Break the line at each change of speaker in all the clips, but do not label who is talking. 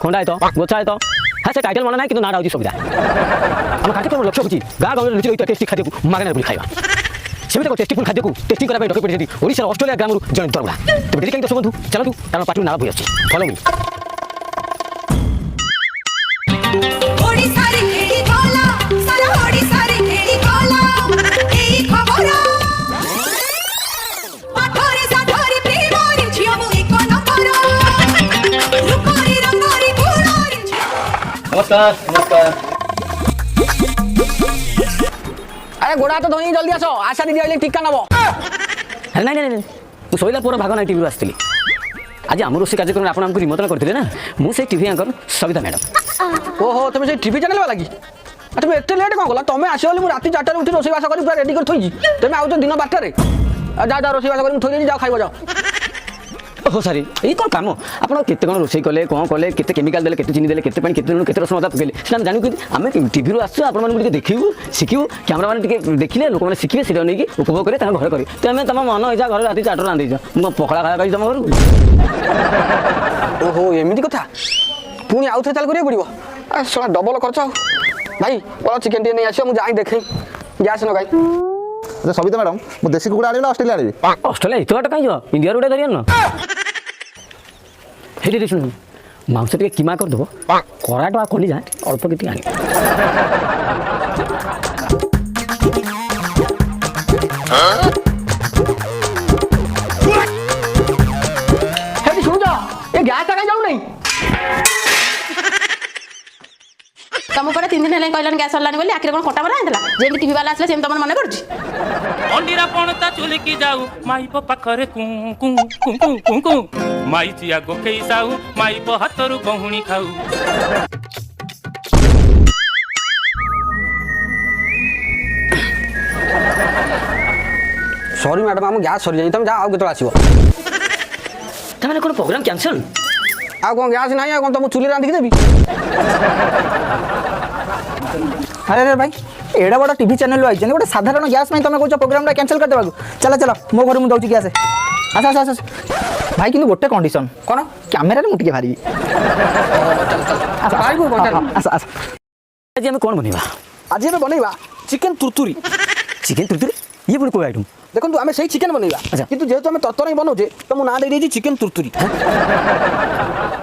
ଖଣ୍ଡା ଆୟତ ଗୋଛା ଆୟତ হ্যাঁ সে টাইটেল মনে নাই কিন্তু নাটা হচ্ছে সুবিধা আমার কার্যক্রম লক্ষ্য হচ্ছে গাঁ গহলির লুচি রহিଥିବା টেষ্টি ଖାଦ୍ୟକୁ ମାଗଣାରେ ବୁଲି ଖାଇବା ସେମିତି ଏକ ଟେଷ୍ଟିଫୁଲ୍ ଖାଦ୍ୟକୁ ଟେଷ୍ଟିଂ କରିବା ପାଇଁ ଡକେଇ ପଡ଼ିଛନ୍ତି ଓଡ଼ିଶାର ଅଷ୍ଟ୍ରେଲିଆ ଗ୍ରାମରୁ ଜଣେ ଦରଗୁଡ଼ା ତେବେ ଡେରି କାହିଁ ଦର୍ଶକ ବନ୍ଧୁ ଚାଲନ୍ତୁ କାରଣ ପାଟିରୁ ନାଳ ବୋହି ଆସୁଛି ଫଲୋ ମି
नमस्कार नमस्कार
अरे गोड़ा तो धोनी जल्दी आसो आशा दीदी आइले टीका नबो
अरे नहीं नहीं ମୁଁ ଶୋଇଲା ପରେ ଭାଗ ନାଇଁ ଟିଭିରୁ ଆସିଥିଲି ଆଜି ଆମ ରୋଷେଇ କାର୍ଯ୍ୟକ୍ରମରେ ଆପଣ ଆମକୁ ନିମନ୍ତ୍ରଣ କରିଥିଲେ ନା ମୁଁ ସେଇ ଟିଭି ଆଙ୍କର ସବିତା ମ୍ୟାଡ଼ାମ
ओहो तुम से टीवी चैनल वाला की तुम एते लेट कौन गला तुम आसो बोली रात 4 उठी रोषेई बास करी पूरा रेडी कर थोई तुम आउ तो दिन 12 रे जा जा रोषेई बास करी थोई जाओ खाइबो जाओ
ओहो सॉरी ଏଇ କ'ଣ କାମ ଆପଣ କେତେ କ'ଣ ରୋଷେଇ କଲେ କ'ଣ କଲେ କେତେ କେମିକାଲ ଦେଲେ କେତେ ଚିନି ଦେଲେ କେତେ ପାଣି କେତେ ଲୁଣ କେତେ ରସୁଣ ଅଦା ପକେଇଲେ ସେଟା ଆମେ ଜାଣିବୁ ଆମେ ଟିଭିରୁ ଆସୁଛୁ ଆପଣମାନଙ୍କୁ ଟିକେ ଦେଖିବୁ ଶିଖିବୁ କ୍ୟାମେରାମାନେ ଟିକେ ଦେଖିଲେ ଲୋକମାନେ ଶିଖିବେ ସେଟା ନେଇକି ଉପଭୋଗ କରିବେ ତାଙ୍କ ଘରେ କରିବେ ତେମେ ତମ ମନ ଇଚ୍ଛା ଘରେ ରାତି 4 ରାନ୍ଧିଛ ମୁଁ ପଖଳା ଖାଇବା ପାଇଛି ତମ ଘରକୁ
ओहो एमिति कथा पुणी आउ थे चाल करिया पड़िबो आ सला डबल खर्च भाई बोला चिकन टी नहीं आसियो मु जाई देखै गैस न गाई
अच्छा सबिता मैडम मु देसी कुकुड़ा आनिबे ना ऑस्ट्रेलिया आनिबे
ଅଷ୍ଟ୍ରେଲିଆ ଏତେ ବାଟ କାହିଁ ଯିବ ଇଣ୍ଡିଆରୁ ଗୋଟେ ଧରିଆନ ହେଇଟି ଶୁଣ ମାଂସ ଟିକେ କିମା କରିଦେବ କରାଟ ଆଉ କଲିଜା ଅଳ୍ପ କିଛି ଆଣିବ
हेटी सुन जा ए गैस टा जाऊ नहीं
तुम पर 3 दिन है कहलन गैस सरलानी बोली आखिर कोन कोटा बना आइतला जेम टीवी वाला आसले सेम तमन मने पड़छि
अंडीरा पणता चुलिकी जाऊ माइप पाखरे कु कु कु कु कु कु माई चिया गोखेई साऊ माइप हातरु गहुणी खाऊ
सॉरी मैडम हम गैस सरी जाई तुम जा आउ केतो आसीबो
ତାମାନେ କ'ଣ ପ୍ରୋଗ୍ରାମ କ୍ୟାନସଲ
आ कोन गैस नहीं आ कोन तुम चुली रांधी देबी अरे अरे भाई एडा बड़ा टीवी चैनल आई गोटे साधारण गैस में तुम कौच प्रोग्राम कैंसिल कर देबा चला चला मो घर मुझे गैस आस आस आस भाई कि गोटे कंडीशन कौन कैमेरा मुझे टिके भारी आस आस
ଆଜି ଆମେ କ'ଣ ବନେଇବା
आज हमें बनैबा चिकन तुरतुरी
ଚିକେନ ତୁରତୁରି ଇଏ ପୁଣି କୋଉ ଆଇଟମ
देखो आम से चिकन बनैबा
अच्छा।
किंतु जेहेतु आम तरतरी बनाऊे तो मु ना दे देछि चिकन तुरतुरी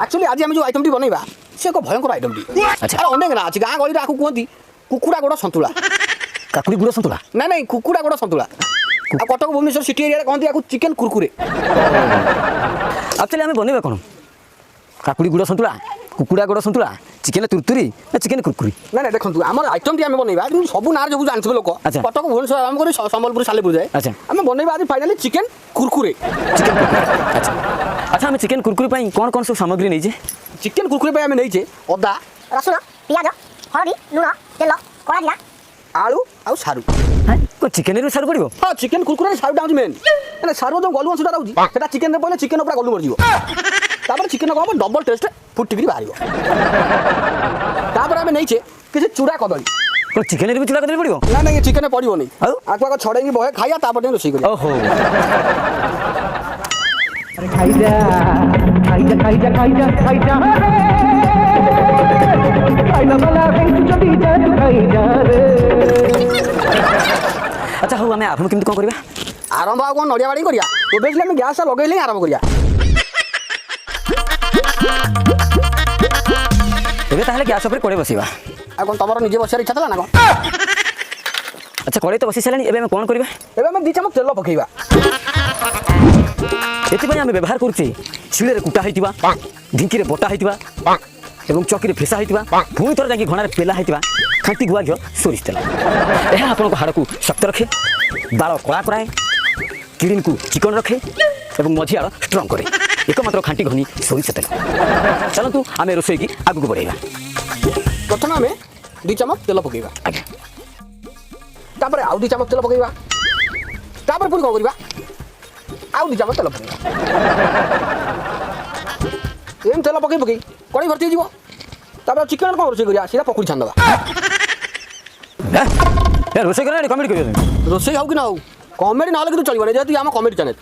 एक्चुअली आज आम जो आइटम टी बनैबा से एक भयंकर आइटम टी
अच्छा।
अरे अनेक ना अछि गाँ गली आकु कहती कुकुड़ा गोड़ सन्तुला
କାକୁଡ଼ି ଗୁଡ଼ ସନ୍ତୁଳା
ना नहीं कुकुड़ा गोड़ सन्तुला आ कटक भुवनेश्वर सिटी एरिया कहती आकु चिकन कुरकुरे
ଆକ୍ଚୁଆଲି ଆମେ ବନେଇବା କ'ଣ କାକୁଡ଼ି ଗୁଡ଼ ସନ୍ତୁଳା କୁକୁଡ଼ା ଗୋଡ଼ ସନ୍ତୁଳା ଚିକେନ ତୁରତୁରି ନା ଚିକେନ କୁରକୁରି
ना ना देखो आम आइटम टी आम बनैबा सब ना जो जानथिबे लोक
अच्छा।
कटक भुवनेश्वर आम कर संबलपुर सालेपुर जाए
अच्छा।
आम बनैबा आज फाइनली चिकन कुरकुरे
ଚିକେନ କୁରକୁରି ଆଚ୍ଛा ଆଚ୍ଛା ଆମେ ଚିକେନ କୁରକୁରି ପାଇଁ କ'ଣ କ'ଣ ସବୁ ସାମଗ୍ରୀ ନେଇଛେ
चिकन कुरकुरे पे आम नहीं अदा
रसुण पियाज हलदी लुण तेल कड़ा जिरा
आलू आउ सारू
କ'ଣ ଚିକେନରୁ ସାରୁ ପଡ଼ିବ
हाँ चिकन कुरकुरे सारू डाउन मेन ना सारू जो गलु अंशटा रहउची सेटा चिकन रे पहिले चिकन पूरा गलु मर जीवो तापर चिकन को डबल टेस्ट फुटिकरी बाहरियो तापर आमे नहीं छे किसी चूड़ा कदली
କ'ଣ ଚିକେନରେ ବି ଚୁଡ଼ା କଦଳୀ ପଡ଼ିବ
ना ना ये चिकन पड़ियो नहीं
आउ?
आकुआ को छड़ेगी बहे खाइया तापर दिन रोसई करिया
ଓହୋ ଆଚ୍ଛା ହଉ ଆମେ ଆରମ୍ଭ କେମିତି କ'ଣ କରିବା
आरंभ आ कोन नडिया बाड़ी करिया ओबेसली आमे गैस लगेले आरंभ करिया
ଏବେ ତାହେଲେ ଗ୍ୟାସ୍ ଉପରେ କଡ଼େଇ ବସିବା
आ कोन तमरो निजे बसिया इच्छा थला ना कोन
ଆଚ୍ଛା କଡ଼େଇ ତ ବସି ସାରିଲାଣି ଏବେ ଆମେ କ'ଣ କରିବା
एबे आमे 2 चमच तेल पकेइबा
ଏଥିପାଇଁ ଆମେ ବ୍ୟବହାର କରୁଛେ ଶିଳରେ କୁଟା ହେଇଥିବା ଢିଙ୍କିରେ ବଟା ହେଇଥିବା ଏବଂ ଚକିରେ ଫେସା ହେଇଥିବା ପୁଣି ଥରେ ଯାଇକି ଘଣାରେ ପେଲା ହେଇଥିବା ଖାଣ୍ଟି ଗୁଆ ଘିଅ ସୋରିଷ ତେଲ ଏହା ଆପଣଙ୍କ ହାଡ଼କୁ ଶକ୍ତ ରଖେ ବାଳ କଳା କରାଏ କିଡନୀକୁ ଚିକଣ ରଖେ ଏବଂ ମଝି ଆଡ଼ ଷ୍ଟ୍ରଙ୍ଗ କରେ एकमात्र खांटी घनी सोरिष तेल चलतु आम रोसई की आगू बढ़ेगा
प्रथम आम 2 चमच तेल पकेबा
आज्ञा
तापर आउ 2 चमच तेल पकेबा तापर पुणी कौन करबा आउ 2 चमच तेल पकेबा एम तेल पकई पकई कड़ी भर्ती जीवो तापर चिकन कौन रोसई करिया सीधा पकुड़ी छान दबा
ए रोसई करे कमेडी करियो
रोसई हाउ कि ना हाउ कॉमेडी ना लगे तो चलिबो जेतु हम कॉमेडी चैनल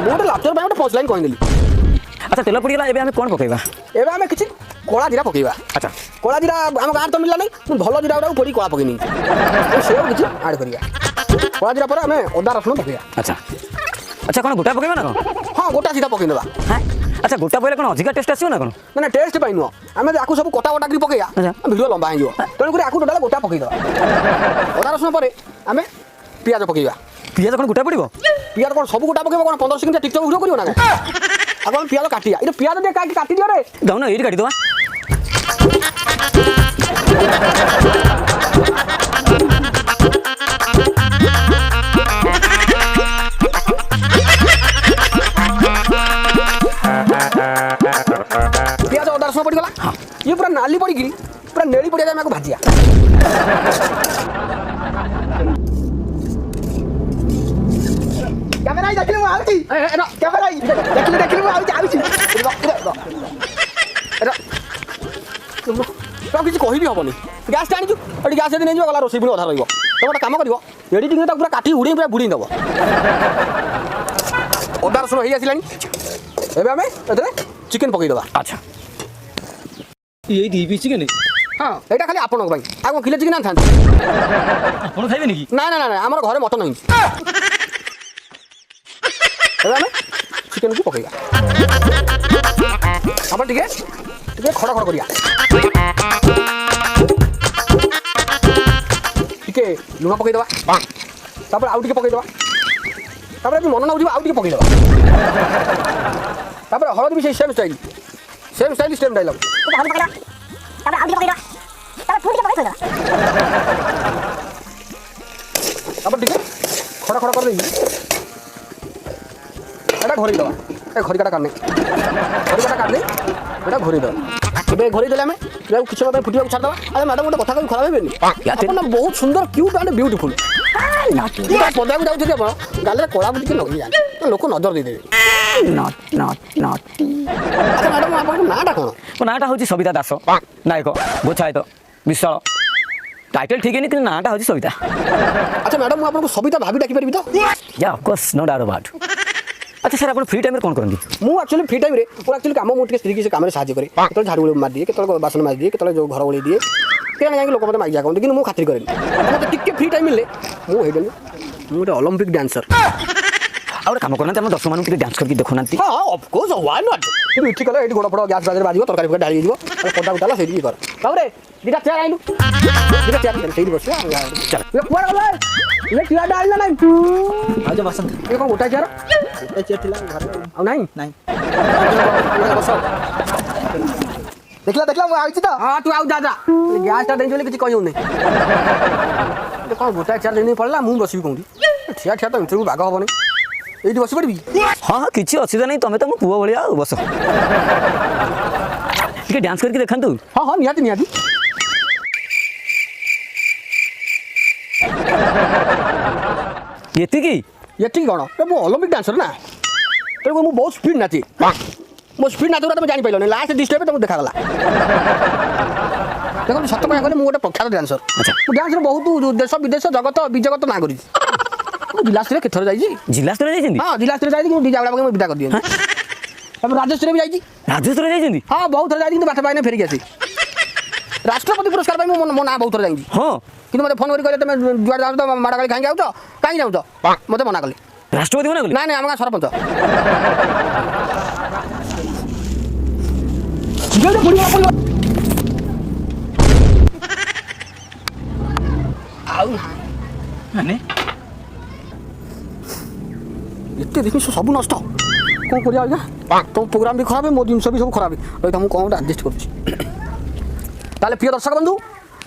मोटे लैपटॉप पे मोटे पंच लाइन कहि देली
আচ্ছা তেল পড়িগলা এবে আমি কোন পকাইবা
এবার আমি কিছু কলা জিরা পকাইবা
আচ্ছা
কলা জিরা ଆମ ଗାଁରେ ତ ମିଳିଲା ନାହିଁ ମୁଁ ଭଲ ଜିରା ଗୁଡ଼ାକୁ ପୋଡ଼ି କଳା ପକେଇ ନେଇଛି ସେও କିଛି ଆଡ଼୍ କରିବା କଳା ଜିରା ପରେ ଆମେ ଅଦା ରସୁଣ ପକେଇବା
আচ্ছা আচ্ছা কোন গোটা পকাইবা না কোন
ହଁ ଗୋଟା ସିଧା ପକେଇ ଦେବା
হ্যাঁ আচ্ছা গোটা পকাইলে কোন অধিকা টেস্ট আসিব না কোন
ମାନେ ଟେଷ୍ଟ ପାଇଁ ନୁହଁ ଆମେ ଆକୁ ସବୁ କଟା କଟା କରି ପକେଇବା
ଆଚ୍ଛା।
ଭିଡ଼ିଓ ଲମ୍ବା ହେଇଯିବ ତେଣୁକରି ଆକୁ ଟୋଟାଲ ଗୋଟା ପକେଇଦେବା ଅଦା ରସୁଣ ପରେ ଆମେ ପିଆଜ ପକେଇବା
পিঁয়াজ কোন গোটা পড়িব
ପିଆଜ କ'ଣ ସବୁ ଗୋଟା ପକେଇବା କ'ଣ 15 ସେକେଣ୍ଡ ଟିକଟକ୍ ଭିଡ଼ିଓ କରିବ ନା କ'ଣ ଆଗ ଆମେ ପିଆଜ କାଟିବା ଏଇଟା ପିଆଜ ଟିକେ କାଟି କାଟିଦିଅ ରେ
দাও না এইটি কাটি দেবা
ପିଆଜ ଅଦା ରସୁଣ ପଡ଼ିଗଲା ଇଏ ପୁରା ନାଲି ପଡ଼ିକିରି ପୁରା ନେଳି ପଡ଼ିଆ ଆମେ ଆକୁ ଭାଜିବା କ୍ୟାମେରା ଦେଖିଲି ମୁଁ ଆଉଛି କ୍ୟାମେରା ଦେଖିଲି ମୁଁ ଆଉଛି କିଛି କହିବି ହବନି ଗ୍ୟାସ୍ଟା ଆଣିଛୁ ଏଠି ଗ୍ୟାସ୍ ଯଦି ନେଇଯିବ ଗଲା ରୋଷେଇ ପୁଣି ଅଧା ରହିବ ତ ଗୋଟେ କାମ କରିବ ଏଡ଼ିଟିଂରେ ତାକୁ ପୁରା କାଟି ଉଡ଼େଇ ପୁରା ବୁଡ଼େଇ ଦେବ ଅଦା ରସୁଣ ହେଇ ଆସିଲାଣି ଏବେ ଆମେ ଏଥିରେ ଚିକେନ୍ ପକେଇଦେବା
আচ্ছা এই দি পিস চিকেন
ହଁ ଏଇଟା ଖାଲି ଆପଣଙ୍କ ପାଇଁ ଆଉ କ'ଣ କିଲୋ ଚିକେନ୍ ଆଣିଥାନ୍ତି
আপন খাইবে নাকি
ନା ନା ନା ଆମର ଘରେ ମଟନ୍ ହେଇଛି ଏବେ ଆମେ ଚିକେନ୍କୁ ପକେଇବା ଆପଣ ଟିକେ ଟିକେ ଖଡ଼ ଖଡ଼ କରିବା ଟିକେ ଲୁଣ ପକେଇଦେବା ତାପରେ ଆଉ ଟିକେ ପକେଇଦେବା ତାପରେ ଯଦି ମନ ନଉଯିବ ଆଉ ଟିକେ ପକେଇଦେବା ତାପରେ ହଳଦୀ ବି ସେଇ ସେମ୍ ଷ୍ଟାଇଲ୍ ସେମ୍ ଡାଇଲଗ୍
ହଳଦୀ ପକେଇଦବା ତାପରେ ଆଉ ଟିକେ ପକେଇଦବା ତାପରେ ପୁଣି ଟିକେ ପକେଇ ଥୋଇଦବା
ତାପରେ ଟିକେ ଖଡ଼ ଖଡ଼ କରିଦେଇକି এটা ঘোরাই দেওয়া এই ঘড়িকাটা কাটনে এটা ঘোরাই দেওয়া ଏବେ ଘୋରାଇ ଦେଲେ ଆମେ ଏହାକୁ କିଛି ସମୟ ପାଇଁ ଫୁଟିବାକୁ ଛାଡ଼ିଦେବା ଆରେ ମ୍ୟାଡ଼ାମ୍ ଗୋଟେ କଥା କହିବି ଖରାପ ହେବେନି ଆପଣ ବହୁତ ସୁନ୍ଦର କ୍ୟୁଟ୍ ଆଣ୍ଡ ବ୍ୟୁଟିଫୁଲ୍ ପଦାକୁ ଯାଉଛନ୍ତି ଆପଣ ଗାଲିରେ କଳା ଟିକେ ଲଗେଇ ଯାଆନ୍ତି ଲୋକ ନଜର ଦେଇଦେବେ ଆଚ୍ଛା ମ୍ୟାଡ଼ାମ୍ ଆପଣଙ୍କ ନାଁଟା କ'ଣ
ମୋ ନାଁଟା ହେଉଛି ସବିତା ଦାସ ନାୟକ ଗୋଛାୟତ ବିଶାଳ টাইটেল ঠিক নেই কিন্তু নাঁটা হচ্ছে সবিতা
ଆଚ୍ଛା ମ୍ୟାଡ଼ାମ୍ ମୁଁ ଆପଣଙ୍କୁ ସବିତା ଭାବି ଡାକିପାରିବି ତ
যা অফকোর্স নো ডাউট আবাউট আচ্ছা স্যার ଆପଣ ফ্রি টাইমରେ କ'ଣ କରନ୍ତି
ମୁଁ ଆକ୍ଚୁଆଲି ଫ୍ରି ଟାଇମ୍ରେ ମୋର ଆକ୍ଚୁଆଲି କାମ ମୁଁ ଟିକେ ସ୍ତ୍ରୀକି ସେ କାମରେ ସାହାଯ୍ୟ କରେ କେତେବେଳେ ଝାଡ଼ୁ ମାରିଦିଏ କେତେବେଳେ ବାସନ ମାରିଦିଏ କେତେବେଳେ ଯେଉଁ ଘର ଓଳେଇ ଦିଏ କେତେବେଳେ ଯାଇକି ଲୋକ ମୋତେ ମାଗିଆ କହନ୍ତି କିନ୍ତୁ ମୁଁ ଖାତିର କରେନି ମୋତେ ଟିକେ ଫ୍ରି ଟାଇମ୍ ମିଳିଲେ ମୁଁ ହେଇଗଲି ମୁଁ ଗୋଟେ ଅଲମ୍ପିକ୍ ଡ୍ୟାନ୍ସର
ଆଉ ଗୋଟେ କାମ କରୁନାହାନ୍ତି ଆମ ଦର୍ଶକମାନଙ୍କୁ ଟିକେ ଡ୍ୟାନ୍ସ କରିକି ଦେଖୁନାହାନ୍ତି
ହଁ ଅଫକୋର୍ସ ୱାଇ ନଟ୍ କିନ୍ତୁ ଏଠି କଲେ ଏଠି ଗୋଡ଼ ଫୋଡ଼ ଗ୍ୟାସ୍ ଫ୍ୟାସ୍ରେ ବାଜିବ ତରକାରୀ ଫରକାରୀ ଢାଳି ହେଇଯିବ ପଦାକୁ ଚାଲ ସେଇଠି ଇଏ କର ତାପରେ ଦୁଇଟା ଚେୟାର ଆଣିଲୁ ଦୁଇଟା ଚେୟାର ସେଇଠି ବସିବା ଚାଲ କୁଆଡ଼େ ଗଲା ଇଏ ଚେୟାରଟା ଆଣିଲା ନାହିଁ ଆଉ ଯେ ବସନ୍ତ ଇଏ କ'ଣ ଗୋଟାଏ ଚେୟାର ଗୋଟାଏ ଚେୟାର ଥିଲା ଘରେ ଆଉ ନାହିଁ ନାହିଁ ବସ ଦେଖିଲା ମୁଁ ଆଇଛି ତ ହଁ ତୁ ଆଉ ଯା ଗ୍ୟାସ୍ଟା ଦେଇଛି ବୋଲି କିଛି କହିହେଉନି କ'ଣ ଗୋଟାଏ ଚେୟାର ଦେଇ ପଡ଼ିଲା ମୁଁ ବସିବି କେଉଁଠି ଠିଆ ତ ଭିତରକୁ ବାଗ ହେବନି এইটি বসে পড়বি
ହଁ ହଁ କିଛି ଅସୁବିଧା ନାହିଁ ତମେ ତ ମୋ ପୁଅ ଭଳିଆ ଆଉ ବସ ଟିକେ ଡ୍ୟାନ୍ସ କରିକି ଦେଖାନ୍ତୁ
ହଁ ହଁ ନିହାତି ନିହାତି
ଏତିକି
ଏତିକି କ'ଣ ମୁଁ ଅଲମ୍ପିକ୍ ଡ୍ୟାନ୍ସର ନା ତେଣୁ ମୁଁ ବହୁତ ସ୍ପିଡ୍ ନାଚେ ମୋ ସ୍ପିଡ୍ ନାଚ ତମେ ଜାଣିପାରିଲନି ଲାଷ୍ଟ ଦୁଇ ଷ୍ଟେପ୍ ତମକୁ ଦେଖାଗଲା ଦେଖନ୍ତୁ ସତ କହିବାକୁ ଗଲେ ମୁଁ ଗୋଟେ ପ୍ରଖ୍ୟାତ ଡ୍ୟାନ୍ସର ମୁଁ ଡ୍ୟାନ୍ସରେ ବହୁତ ଦେଶ ବିଦେଶ ଜଗତ ବିଜଗତ ନାଁ କରିଛି ଜିଲ୍ଲା ସ୍ତରୀୟ କେତେଥର ଯାଇଛି
ଜିଲ୍ଲା ସ୍ତରରେ ଯାଇଛନ୍ତି
ହଁ ଜିଲ୍ଲା ସ୍ତରୀୟ ଯାଇଛି କିନ୍ତୁ ଜାଗା ମୁଁ ବିଦା କରିଦିଏ ତାପରେ ରାଜ୍ୟସ୍ତରୀୟ ବି ଯାଇଛି
ରାଜ୍ୟସ୍ତରରେ ଯାଇଛନ୍ତି
ହଁ ବହୁତ ଥର ଯାଇଛି କିନ୍ତୁ ବାଟ ପାଇନେ ଫେରିକି ଆସି ରାଷ୍ଟ୍ରପତି ପୁରସ୍କାର ପାଇଁ ମୁଁ ମୋ ନାଁ ବହୁତ ଥର ଯାଇଛି
ହଁ
କିନ୍ତୁ ମୋତେ ଫୋନ୍ କରି କହିଲେ ତମେ ଯୁଆଡ଼େ ଯାଉଛ ମାଡ଼ ଗାଳି କାହିଁକି ଯାଉଛ କାହିଁକି ଯାଉଛ ମୋତେ ମନା କଲେ
ରାଷ୍ଟ୍ରପତି ମନା କଲେ
ନାଇଁ ନାଇଁ ଆମ ଗାଁ ସରପଞ୍ଚ
ଆଉ ମାନେ
ଏତେ ଦେଖିଛୁ ସବୁ ନଷ୍ଟ କ'ଣ କରିବା ଆଜ୍ଞା ତମ ପ୍ରୋଗ୍ରାମ ବି ଖରାପ ମୋ ଜିନିଷ ବି ସବୁ ଖରାପ ରହିଥା ମୁଁ କ'ଣ ଗୋଟେ ଆଡ଼ଜଷ୍ଟ କରୁଛି ତାହେଲେ ପ୍ରିୟ ଦର୍ଶକ ବନ୍ଧୁ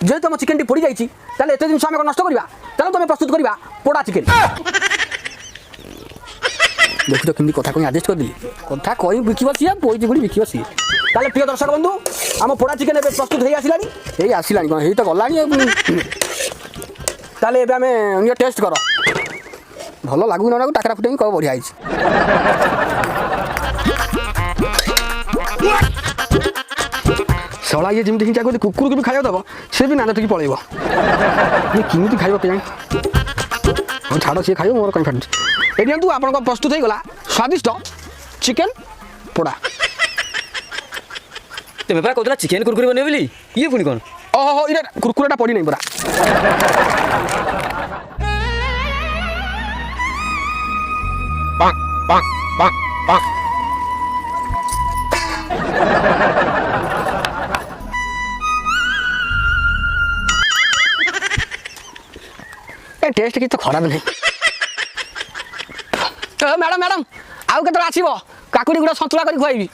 ଯେହେତୁ ଆମ ଚିକେନଟି ପୋଡ଼ିଯାଇଛି ତାହେଲେ ଏତେ ଜିନିଷ ଆମେ କ'ଣ ନଷ୍ଟ କରିବା ଚାଲ ତମେ ପ୍ରସ୍ତୁତ କରିବା ପୋଡ଼ା ଚିକେନ ଦେଖୁଛ କେମିତି କଥା କହି ଆଡ଼ଜଷ୍ଟ କରିଦେଲି କଥା କହି ବିକିବ ସିଏ ପଇଛି ଗୁଡ଼ି ବିକିବ ସିଏ ତାହେଲେ ପ୍ରିୟ ଦର୍ଶକ ବନ୍ଧୁ ଆମ ପୋଡ଼ା ଚିକେନ ଏବେ ପ୍ରସ୍ତୁତ ହେଇ ଆସିଲାଣି କ'ଣ ହେଇ ତ ଗଲାଣି ତାହେଲେ ଏବେ ଆମେ ନିଅ ଟେଷ୍ଟ କର ଭଲ ଲାଗୁ ନ ଲାଗୁ ଟାକରା ଫୁଟେଇକି କହ ବଢ଼ିଆ ହେଇଛି ଶଳା ଇଏ ଯେମିତି ହିଂସା କରି କୁକୁରକୁ ବି ଖାଇବାକୁ ଦେବ ସେ ବି ନାଚ ଟିକେ ପଳେଇବ ଇଏ କେମିତି ଖାଇବ କେଜାଣି ହଉ ଛାଡ଼ ସିଏ ଖାଇବ ମୋର କାଇଁ ଫାଟୁଛି ଏଠି ନିଅନ୍ତୁ ଆପଣଙ୍କ ପ୍ରସ୍ତୁତ ହେଇଗଲା ସ୍ୱାଦିଷ୍ଟ ଚିକେନ ପୋଡ଼ା
তুমি পরা কହୁଥିଲା চিকেন কুরকুরি বনে ବୋଲି ଇଏ ପୁଣି କ'ଣ
ଓହୋ ଇରେ କୁରକୁରାଟା ପଡ଼ି ନାହିଁ ପରା
ए टेस्ट कि तो खराब नहीं मैडम मैडम आउ केतरा आसीबो काकुड़ी गुड़ा संतुला करी खुआइबी